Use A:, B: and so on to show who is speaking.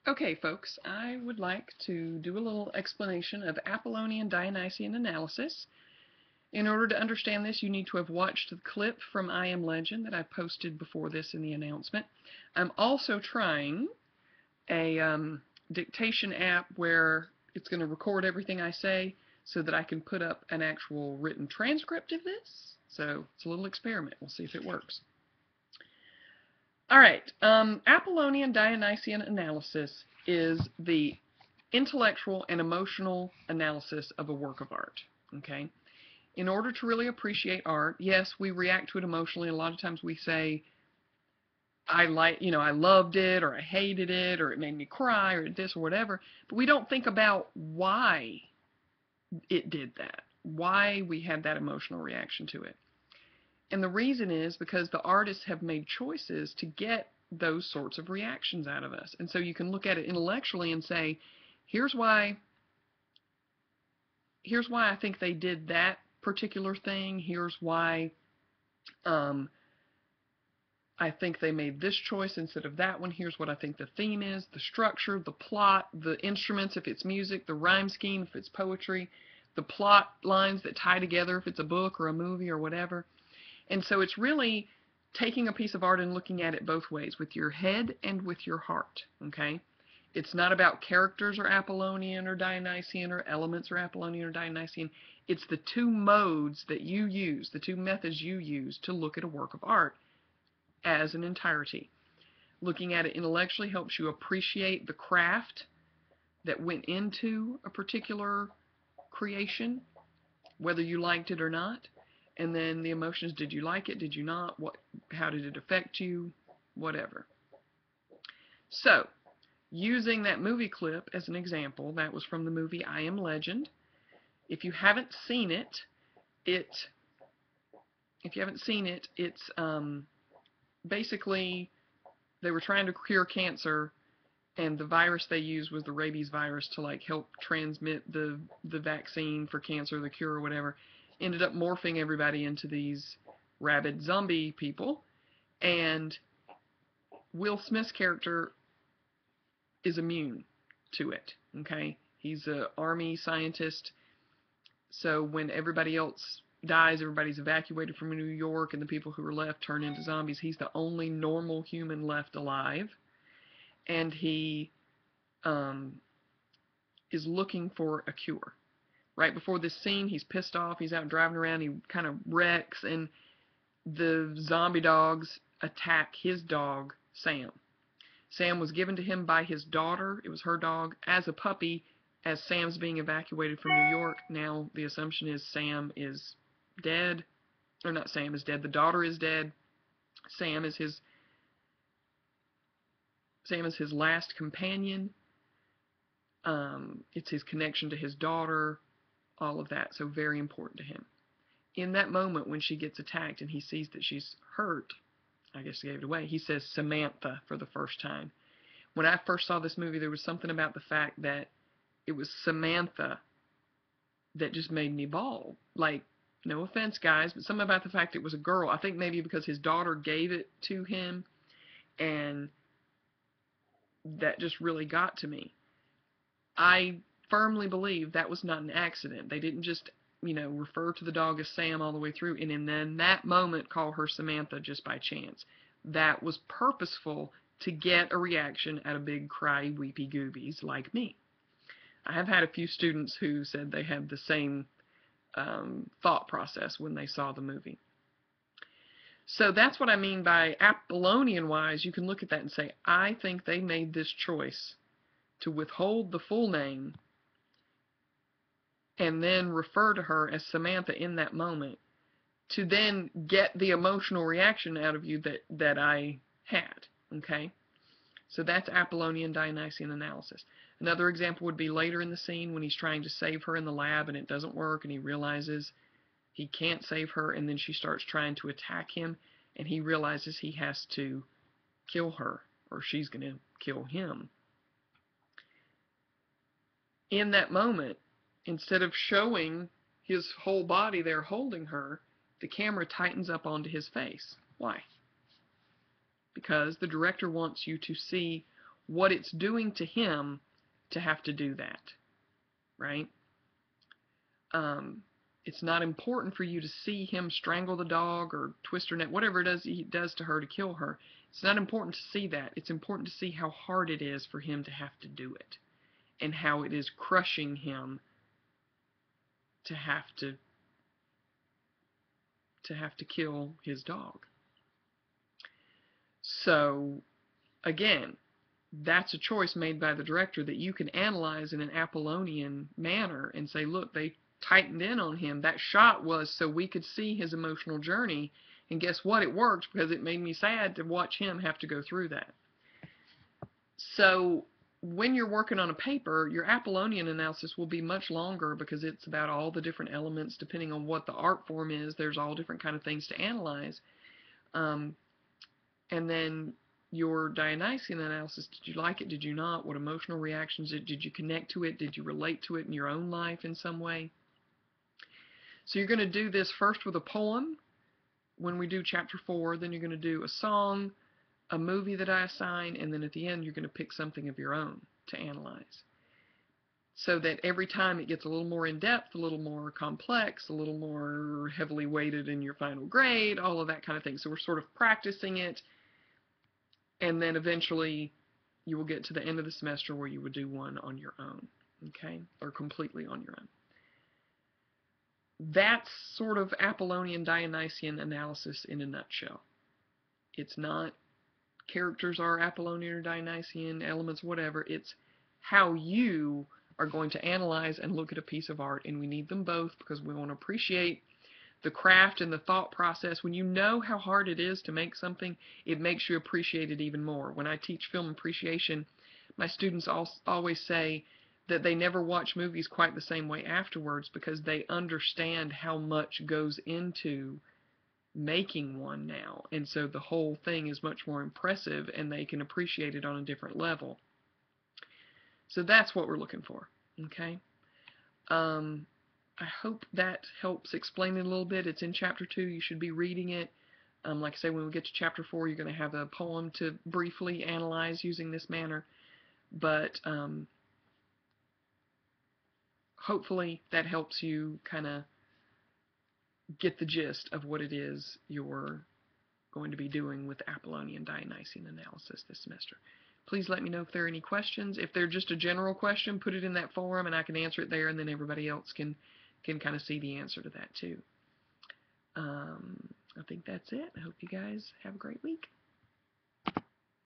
A: Okay, folks, I would like to do a little explanation of Apollonian Dionysian analysis. In order to understand this, you need to have watched the clip from I Am Legend that I posted before this in the announcement. I'm also trying a dictation app where it's going to record everything I say so that I can put up an actual written transcript of this. So it's a little experiment. We'll see if it works. All right, Apollonian Dionysian analysis is the intellectual and emotional analysis of a work of art. Okay, in order to really appreciate art, yes, we react to it emotionally. A lot of times we say, I loved it, or I hated it, or it made me cry, or this, or whatever. But we don't think about why it did that, why we had that emotional reaction to it. And the reason is because the artists have made choices to get those sorts of reactions out of us. And so you can look at it intellectually and say, here's why I think they did that particular thing. Here's why I think they made this choice instead of that one. Here's what I think the theme is, the structure, the plot, the instruments if it's music, the rhyme scheme if it's poetry, the plot lines that tie together if it's a book or a movie or whatever. And so it's really taking a piece of art and looking at it both ways, with your head and with your heart, okay? It's not about characters or Apollonian or Dionysian or elements or Apollonian or Dionysian. It's the two modes that you use, the two methods you use to look at a work of art as an entirety. Looking at it intellectually helps you appreciate the craft that went into a particular creation, whether you liked it or not. And then the emotions, did you like it, did you not, how did it affect you, whatever. So, using that movie clip as an example, that was from the movie I Am Legend. If you haven't seen it, it's basically they were trying to cure cancer, and the virus they used was the rabies virus to like help transmit the vaccine for cancer, the cure or whatever. Ended up morphing everybody into these rabid zombie people, and Will Smith's character is immune to it. Okay, he's an army scientist, so when everybody else dies, everybody's evacuated from New York, and the people who are left turn into zombies. He's the only normal human left alive, and he is looking for a cure. Right before this scene, he's pissed off, he's out driving around, he kind of wrecks, and the zombie dogs attack his dog, Sam. Sam was given to him by his daughter, it was her dog, as a puppy, as Sam's being evacuated from New York. Now the assumption is Sam is dead, or not Sam is dead, the daughter is dead. Sam is his last companion. It's his connection to his daughter, all of that, so very important to him. In that moment when she gets attacked and he sees that she's hurt, I guess he gave it away, he says Samantha for the first time. When I first saw this movie, there was something about the fact that it was Samantha that just made me bawl. Like, no offense, guys, but something about the fact it was a girl. I think maybe because his daughter gave it to him, and that just really got to me. I firmly believe that was not an accident. They didn't just, refer to the dog as Sam all the way through, and in that moment call her Samantha just by chance. That was purposeful to get a reaction out of big cry weepy goobies like me. I have had a few students who said they had the same thought process when they saw the movie. So that's what I mean by Apollonian-wise. You can look at that and say, I think they made this choice to withhold the full name and then refer to her as Samantha in that moment to then get the emotional reaction out of you that I had, okay? So that's Apollonian Dionysian analysis. Another example would be later in the scene when he's trying to save her in the lab and it doesn't work, and he realizes he can't save her, and then she starts trying to attack him, and he realizes he has to kill her or she's going to kill him. In that moment, instead of showing his whole body there holding her, the camera tightens up onto his face. Why? Because the director wants you to see what it's doing to him to have to do that, right? It's not important for you to see him strangle the dog or twist her neck, whatever it is he does to her to kill her. It's not important to see that. It's important to see how hard it is for him to have to do it, and how it is crushing him to have to kill his dog. So again, that's a choice made by the director that you can analyze in an Apollonian manner and say, look, they tightened in on him. That shot was so we could see his emotional journey, and guess what? It worked, because it made me sad to watch him have to go through that. So when you're working on a paper, your Apollonian analysis will be much longer, because it's about all the different elements. Depending on what the art form is, there's all different kind of things to analyze. And then your Dionysian analysis, did you like it? Did you not? What emotional reactions did you connect to it? Did you relate to it in your own life in some way? So you're going to do this first with a poem when we do chapter 4, then you're going to do a song, a movie that I assign, and then at the end you're going to pick something of your own to analyze. So that every time it gets a little more in-depth, a little more complex, a little more heavily weighted in your final grade, all of that kind of thing. So we're sort of practicing it, and then eventually you will get to the end of the semester where you would do one on your own, okay, or completely on your own. That's sort of Apollonian Dionysian analysis in a nutshell. It's not characters are Apollonian or Dionysian, elements, whatever. It's how you are going to analyze and look at a piece of art, and we need them both because we want to appreciate the craft and the thought process. When you know how hard it is to make something, it makes you appreciate it even more. When I teach film appreciation, my students always say that they never watch movies quite the same way afterwards, because they understand how much goes into making one now, and so the whole thing is much more impressive and they can appreciate it on a different level. So that's what we're looking for, okay? I hope that helps explain it a little bit. It's in chapter 2. You should be reading it. Like I say, when we get to chapter 4, you're going to have a poem to briefly analyze using this manner, but hopefully that helps you kind of get the gist of what it is you're going to be doing with Apollonian Dionysian analysis this semester. Please let me know if there are any questions. If they're just a general question, put it in that forum and I can answer it there, and then everybody else can kind of see the answer to that too. I think that's it. I hope you guys have a great week.